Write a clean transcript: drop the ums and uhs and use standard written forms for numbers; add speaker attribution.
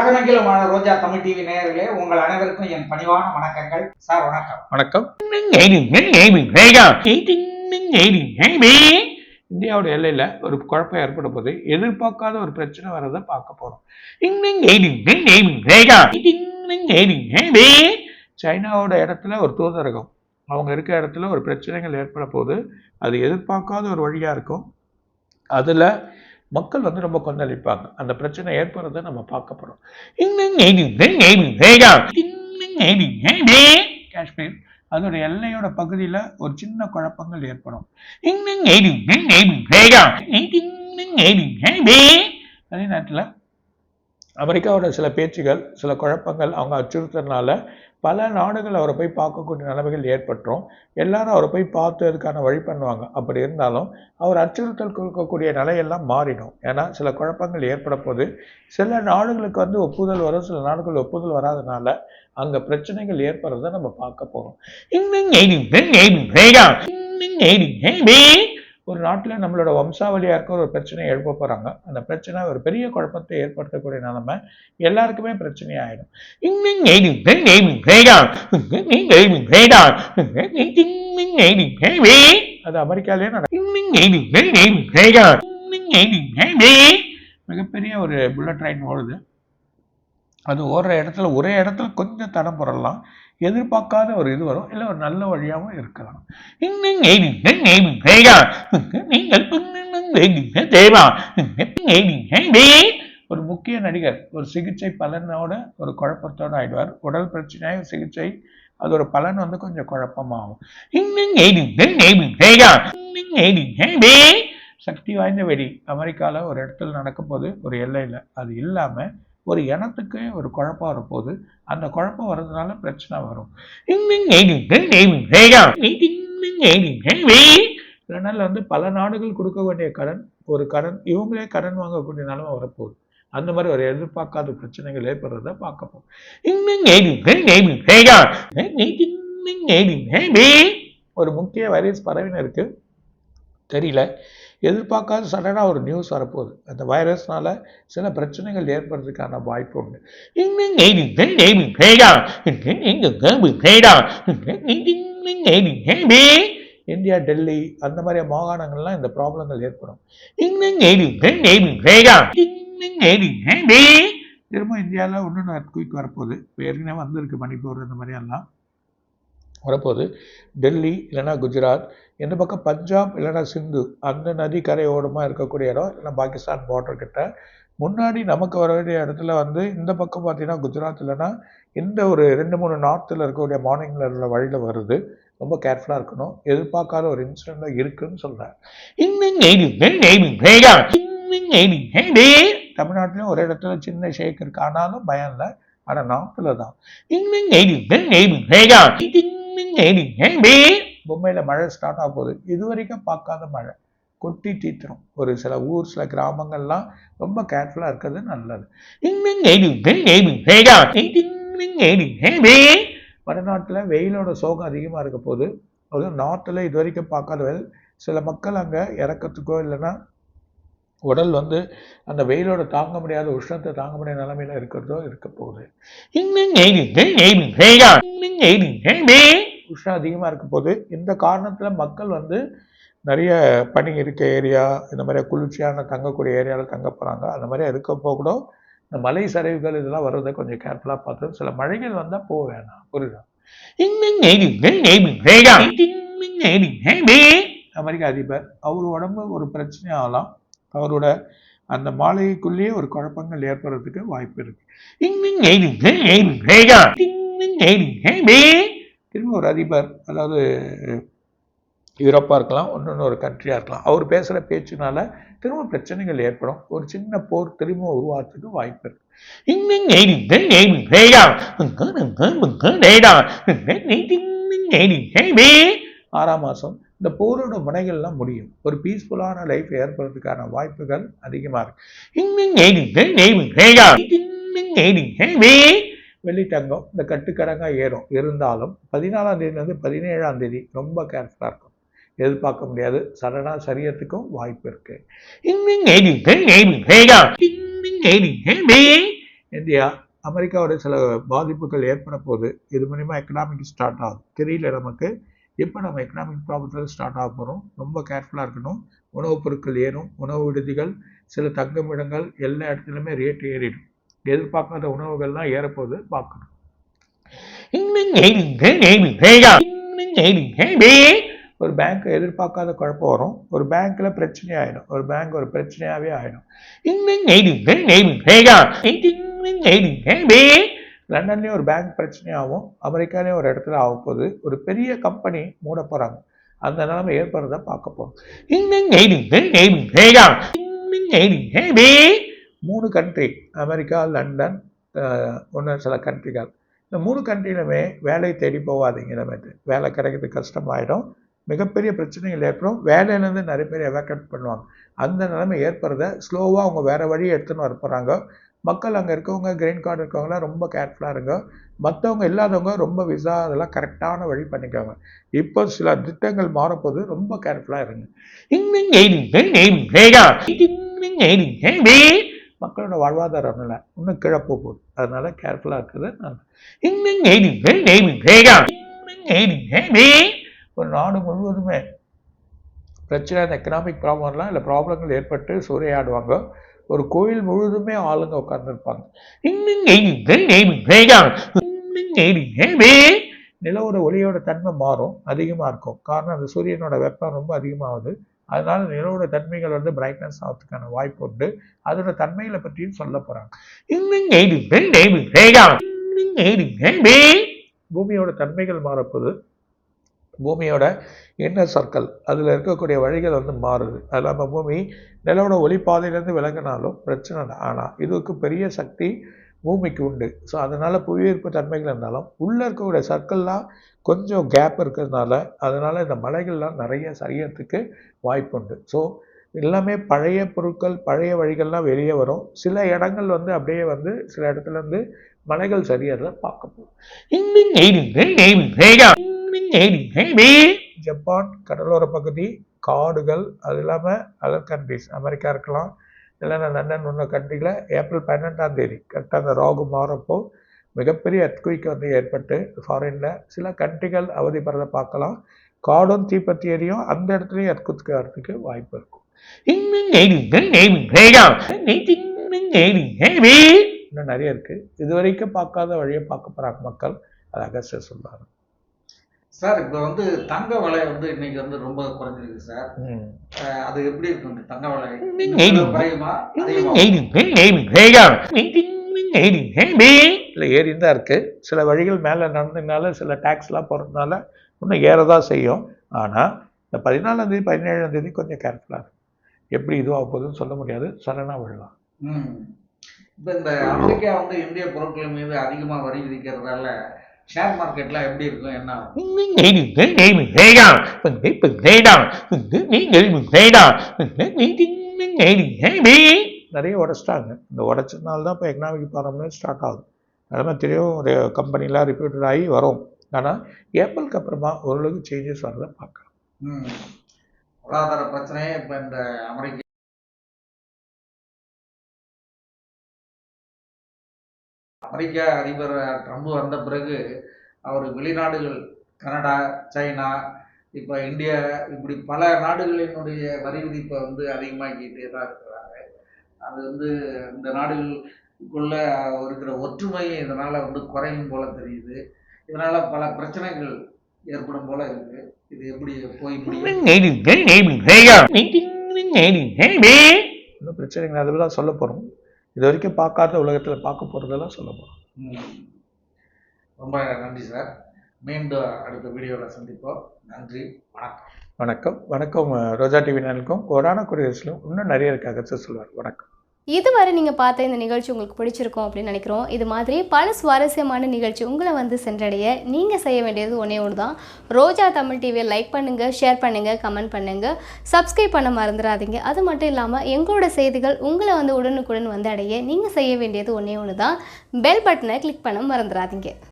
Speaker 1: உலகமெங்கிலுமான ரோஜா Tamil TV நேயர்களே, உங்கள் அனைவருக்கும் என் பணிவான வணக்கங்கள். சார் வணக்கம்.
Speaker 2: வணக்கம். இந்தியாவோட எல்லையில ஒரு குழப்பம் ஏற்படும் போது எதிர்பார்க்காத ஒரு பிரச்சனை வரதை பார்க்க போறோம். சைனாவோட இடத்துல ஒரு தூதரகம், அவங்க இருக்க இடத்துல ஒரு பிரச்சனைகள் ஏற்பட போது அது எதிர்பார்க்காத ஒரு வழியா இருக்கும். அதுல மக்கள் ரொம்ப கொந்தளிப்பாங்க. அந்த பிரச்சனை ஏற்படுறதை நம்ம பார்க்க போறோம். காஷ்மீர் அதோட எல்லையோட பகுதியில ஒரு சின்ன குழப்பங்கள் ஏற்படும். அதே நேரத்தில் அமெரிக்காவோட சில பேச்சுகள், சில குழப்பங்கள், அவங்க அச்சுறுத்தனால பல நாடுகள் அவரை போய் பார்க்கக்கூடிய நிலைமைகள் ஏற்பட்டுரும். எல்லாரும் அவரை போய் பார்த்ததுக்கான வழி பண்ணுவாங்க. அப்படி இருந்தாலும் அவர் அச்சுறுத்தல் கொடுக்கக்கூடிய நிலையெல்லாம் மாறிடும். ஏன்னா சில குழப்பங்கள் ஏற்பட போது சில நாடுகளுக்கு ஒப்புதல் வரும், சில நாடுகள் ஒப்புதல் வராதனால அங்க பிரச்சனைகள் ஏற்படுறத நம்ம பார்க்க போறோம். ஒரு நாட்டில் நம்மளோட வம்சாவளியா இருக்க ஒரு பிரச்சனையை எழுப்ப போறாங்க. அந்த பிரச்சனை ஒரு பெரிய குழப்பத்தை ஏற்படுத்தக்கூடிய நிலைமை, எல்லாருக்குமே பிரச்சனை ஆயிடும். அது அமெரிக்காலே மிகப்பெரிய ஒரு புல்லட் ட்ரெயின் ஓடுது. அது ஓடுற இடத்துல ஒரே இடத்துல கொஞ்சம் தடம் புரலாம், எதிர்பார்க்காத ஒரு இது வரும், இல்லை ஒரு நல்ல வழியாகவும் இருக்கலாம். ஒரு முக்கிய நடிகர் ஒரு சிகிச்சை பலனோட ஒரு குழப்பத்தோட ஆயிடுவார். உடல் பிரச்சனையாக சிகிச்சை, அதோட பலன் கொஞ்சம் குழப்பமாகும். சக்தி வாய்ந்த வெடி அமெரிக்கால ஒரு இடத்துல நடக்கும் போது, ஒரு எல்லையில அது இல்லாம ஒரு இனத்துக்கு ஒரு குழப்பம் வரப்போது, அந்த குழப்பம் வர்றதுனால பிரச்சனை வரும். இதனால பல நாடுகள் கொடுக்க வேண்டிய கடன், ஒரு கடன் இவங்களே கடன் வாங்கக்கூடிய நிலைமை வரப்போகுது. அந்த மாதிரி ஒரு எதிர்பார்க்காத பிரச்சனைகள் ஏற்படுறத பார்க்க போகும். ஒரு முக்கிய வைரஸ் பரவினருக்கு தெரியல, எதிர்பார்க்காத சடனாக ஒரு நியூஸ் வரப்போகுது. அந்த வைரஸ்னால சில பிரச்சனைகள் ஏற்படுறதுக்கான வாய்ப்பு உண்டு. இந்தியா, டெல்லி அந்த மாதிரி மாகாணங்கள்லாம் இந்த ப்ராப்ளங்கள் ஏற்படும். திரும்ப இந்தியாவில் இன்னொன்று எர்த்குயிக் வரப்போகுது. ஏற்கனவே வந்திருக்கு மணிப்பூர், இந்த மாதிரி எல்லாம் வரப்போகுது. டெல்லி இல்லைன்னா குஜராத், இந்த பக்கம் பஞ்சாப் இல்லைன்னா சிந்து, அந்த நதி கரையோரமாக இருக்கக்கூடிய இடம், இல்லைன்னா பாகிஸ்தான் பார்டர் கிட்ட. முன்னாடி நமக்கு வர வேண்டிய இடத்துல இந்த பக்கம் பார்த்தீங்கன்னா குஜராத் இல்லைன்னா இந்த ஒரு 2-3 நார்த்தில் இருக்கக்கூடிய மார்னிங்கில் உள்ள வழியில் வருது. ரொம்ப கேர்ஃபுல்லாக இருக்கணும். எதிர்பார்க்காத ஒரு இன்சிடென்ட் இருக்குன்னு சொல்கிறேன். தமிழ்நாட்டிலையும் ஒரு இடத்துல சின்ன ஷேக் இருக்கு, ஆனாலும் பயம் இல்லை. ஆனால் நார்த்தில் தான். மும்பையில் மழை ஸ்டார்ட் ஆக போகுது. இது வரைக்கும் பார்க்காத மழை கொட்டி தீத்துரும். ஒரு சில ஊர், சில கிராமங்கள்லாம் ரொம்ப கேர்ஃபுல்லாக இருக்கிறது நல்லது. வடநாட்டில் வெயிலோட சோகம் அதிகமாக இருக்க போது, அதுவும் நார்த்தில் இது வரைக்கும் பார்க்காத சில மக்கள் அங்கே இறக்கத்துக்கோ இல்லைன்னா உடல் அந்த வெயிலோட தாங்க முடியாத உஷ்ணத்தை தாங்க முடியாத நிலைமையில இருக்கிறதோ இருக்க போகுது. உஷ்ணம் அதிகமாக இருக்க போது இந்த காரணத்தில் மக்கள் நிறைய பனி இருக்க ஏரியா, இந்த மாதிரி குளிர்ச்சியான தங்கக்கூடிய ஏரியாவில் தங்க போகிறாங்க. அந்த மாதிரி இருக்கப்போ கூட இந்த மலை சரிவுகள் இதெல்லாம் வர்றதை கொஞ்சம் கேர்ஃபுல்லாக பார்த்து, சில மழைகள் வந்தால் போக வேணாம். புரியுதா? அமெரிக்க அதிபர் அவர் உடம்பு ஒரு பிரச்சனை ஆகலாம். அவரோட அந்த மாளிகைக்குள்ளேயே ஒரு குழப்பங்கள் ஏற்படுறதுக்கு வாய்ப்பு இருக்கு. திரும்ப ஒரு அதிபர், அதாவது யூரோப்பாக இருக்கலாம், இன்னொன்று ஒரு கண்ட்ரியாக இருக்கலாம், அவர் பேசுகிற பேச்சுனால திரும்ப பிரச்சனைகள் ஏற்படும். ஒரு சின்ன போர் திரும்ப உருவாகிறதுக்கு வாய்ப்பு இருக்கு. 6ஆம் மாதம் இந்த போரோட முனைகள்லாம் முடியும். ஒரு பீஸ்ஃபுல்லான லைஃப் ஏற்படுறதுக்கான வாய்ப்புகள் அதிகமாக இருக்கு. வெள்ளி தங்கம் இந்த கட்டுக்கடங்கா ஏறும். இருந்தாலும் 14ஆம் தேதியிலேருந்து 17ஆம் தேதி ரொம்ப கேர்ஃபுல்லாக இருக்கும். எதிர்பார்க்க முடியாது, சடனாக சரியறதுக்கும் வாய்ப்பு இருக்கு. இந்தியா அமெரிக்காவோட சில பாதிப்புகள் ஏற்பட போகுது. இது மூலிமா எக்கனாமிக் ஸ்டார்ட் ஆகும் தெரியல நமக்கு. இப்போ நம்ம எக்கனாமிக் ப்ராப்ளத்தில் ஸ்டார்ட் ஆக போகிறோம். ரொம்ப கேர்ஃபுல்லாக இருக்கணும். உணவுப் பொருட்கள் ஏறும், உணவு விடுதிகள், சில தங்குமிடங்கள் எல்லா இடத்துலையுமே ரேட் ஏறிடும். எதிர்பார்க்காத உணவுகள்லாம் ஏறப்போகுது, பார்க்கணும். ஒரு பேங்க் எதிர்பார்க்காத குழப்பம் வரும். ஒரு பேங்க்ல பிரச்சனை ஆயிடும். ஒரு பேங்க் ஒரு பிரச்சனையாவே ஆயிடும். லண்டன்லேயும் ஒரு பேங்க் பிரச்சனையாகும். அமெரிக்காலேயும் ஒரு இடத்துல ஆக போகுது. ஒரு பெரிய கம்பெனி மூட போகிறாங்க. அந்த நிலைமை ஏற்படுறத பார்க்க போகிறோம். 3 கண்ட்ரி, அமெரிக்கா, லண்டன், இன்னும் சில கண்ட்ரிகள். இந்த 3 கண்ட்ரியிலுமே வேலை தேடி போகாதீங்க. இனிமேட்டு வேலை கிடைக்கிறது கஷ்டமாயிடும். மிகப்பெரிய பிரச்சனைகள் ஏற்படும். வேலையிலேருந்து நிறைய பேர் எவாக்யூட் பண்ணுவாங்க. அந்த நிலைமை ஏற்படுறத ஸ்லோவாக அவங்க வேறு வழியை எடுத்துன்னு வர போகிறாங்க. மக்கள் அங்கே இருக்கவங்க, கிரீன் கார்டு இருக்கவங்களாம் ரொம்ப கேர்ஃபுல்லாக இருங்க. மற்றவங்க இல்லாதவங்க ரொம்ப விசா அதெல்லாம் கரெக்டான வழி பண்ணிக்கோங்க. இப்போ சில திட்டங்கள் மாறப்போது, ரொம்ப கேர்ஃபுல்லாக இருங்க. மக்களோட வாழ்வாதாரம் இல்லை, இன்னும் கீழே போகுது. அதனால கேர்ஃபுல்லாக இருக்குது. ஒரு நாடு முழுவதுமே பிரச்சனை, எக்கனாமிக் ப்ராப்ளம்லாம் இல்லை, ப்ராப்ளங்கள் ஏற்பட்டு சூறையாடுவாங்க. ஒரு கோயில் முழுவதுமே ஆளுங்க உட்கார்ந்துருப்பாங்க. நிலவோட ஒளியோட தன்மை மாறும், அதிகமாக இருக்கும். காரணம் அந்த சூரியனோட வெப்பம் ரொம்ப அதிகமாகுது. அதனால நிலவோட தன்மைகள் வந்து பிரைட்னஸ் ஆகிறதுக்கான வாய்ப்பு உண்டு. அதோட தன்மைகளை பற்றியும் சொல்ல போறாங்க. பூமியோட தன்மைகள் மாறப்போது. பூமியோட இன்னர் சர்க்கிள், அதில் இருக்கக்கூடிய வழிகள் வந்து மாறுது. அது இல்லாமல் பூமி நிலவோட ஒளிப்பாதையிலேருந்து விலகினாலும் பிரச்சனை இல்லை. ஆனால் இதுக்கு பெரிய சக்தி பூமிக்கு உண்டு. ஸோ அதனால் புவியீர்ப்பு தன்மைகள் இருந்தாலும் உள்ளே இருக்கக்கூடிய சர்க்கிள்லாம் கொஞ்சம் கேப் இருக்கிறதுனால, அதனால் இந்த மலைகள்லாம் நிறைய சரியறதுக்கு வாய்ப்பு உண்டு. ஸோ எல்லாமே பழைய பொருட்கள், பழைய வழிகள்லாம் வெளியே வரும். சில இடங்கள் வந்து அப்படியே வந்து சில இடத்துலேருந்து மலைகள் சரியறத பார்க்க போகும். ஜப்பான் கடலோர பகுதி, காடுகள், அது இல்லாமல் அதர் கண்ட்ரிஸ், அமெரிக்கா இருக்கலாம், இல்லைன்னா லண்டன் ஒன்று கண்ட்ரியில் ஏப்ரல் 12ஆம் தேதி கரெக்டாக அந்த ராகு மாறப்போ மிகப்பெரிய எர்த்குயிக் வந்து ஏற்பட்டு ஃபாரினில் சில கண்ட்ரிகள் அவதிப்படுறதை பார்க்கலாம். காடும் தீப்பற்றி எரியும். அந்த இடத்துலையும் எர்த்குயிக் வரதுக்கு வாய்ப்பு இருக்கும். இன்னும் நிறைய இருக்குது. இது வரைக்கும் பார்க்காத வழியை பார்க்க போகிறாங்க மக்கள். அதை அகஸ்டர் சொல்கிறாங்க.
Speaker 1: சார் இப்போ வந்து தங்க விலை வந்து இன்னைக்கு வந்து ரொம்ப குறைஞ்சிருக்கு சார். அது எப்படி இருக்கு தங்க விலை?
Speaker 2: இல்லை ஏறின்னு தான் இருக்கு. சில வழிகள் மேலே நடந்ததுனால, சில டேக்ஸ்லாம் போகிறதுனால இன்னும் ஏறதான் செய்யும். ஆனால் இந்த 14ஆம் தேதி 17ஆம் தேதி கொஞ்சம் கேர்ஃபுல்லாக இருக்கு. எப்படி இதுவாக போகுதுன்னு சொல்ல முடியாது. சடனாக விழலாம்.
Speaker 1: இப்போ இந்த அமெரிக்கா வந்து இந்திய பொருட்கள் மீது அதிகமாக வரி விதிக்கிறதால ஷேர் மார்க்கெட்லாம் எப்படி இருக்கும்? என்ன நிறைய உடைச்சிட்டாங்க. இந்த உடைச்சதுனால தான் இப்போ எக்கனாமிக் ப்ராப்ளம் ஸ்டார்ட் ஆகுது. அதெல்லாம் தெரியும். ஒரு கம்பெனிலாம் ரிப்பீட்டட் ஆகி வரும். ஆனால் ஏப்ரலுக்கு அப்புறமா ஓரளவுக்கு சேஞ்சஸ் வரதை பார்க்கலாம். பொருளாதார பிரச்சனையே இப்போ இந்த அமெரிக்க அதிபர் ட்ரம்ப் வந்த பிறகு அவர் வெளிநாடுகள், கனடா, சைனா, இப்போ இந்தியா, இப்படி பல நாடுகளினுடைய வரி விதிப்பை வந்து அதிகமாக்கிட்டே தான் இருக்கிறாங்க. அது வந்து இந்த நாடுகளுக்குள்ள இருக்கிற ஒற்றுமை இதனால் வந்து குறையும் போல தெரியுது. இதனால் பல பிரச்சனைகள் ஏற்படும் போல இருக்கு. இது எப்படி போய் முடியும்?
Speaker 2: இன்னும் பிரச்சனைகள் அதை தான் சொல்ல போகிறோம். இது வரைக்கும் பார்க்காத உலகத்தில் பார்க்க போகிறதெல்லாம் சொல்ல போகிறோம்.
Speaker 1: ரொம்ப நன்றி சார். மீண்டும் அடுத்த வீடியோவில் சந்திப்போம். நன்றி, வணக்கம்.
Speaker 2: வணக்கம். வணக்கம். ரோஜா டிவி நேயர்களுக்கும் கொரோனா குரியர்ஸ்லையும் இன்னும் நிறைய இருக்காக சொல்லுவார். வணக்கம்.
Speaker 3: இதுவரை நீங்கள் பார்த்த இந்த நிகழ்ச்சி உங்களுக்கு பிடிச்சிருக்கும் அப்படின்னு நினைக்கிறோம். இது மாதிரி பல சுவாரஸ்யமான நிகழ்ச்சி உங்களை வந்து சென்றடைய நீங்கள் செய்ய வேண்டியது ஒன்றே ஒன்று தான். ரோஜா தமிழ் டிவியை லைக் பண்ணுங்கள், ஷேர் பண்ணுங்கள், கமெண்ட் பண்ணுங்கள், சப்ஸ்கிரைப் பண்ண மறந்துடாதீங்க. அது மட்டும் இல்லாமல் எங்களோட செய்திகள் உங்களை வந்து உடனுக்குடன் வந்து அடைய நீங்கள் செய்ய வேண்டியது ஒன்றே ஒன்று தான். பெல் பட்டனை கிளிக் பண்ண மறந்துடாதீங்க.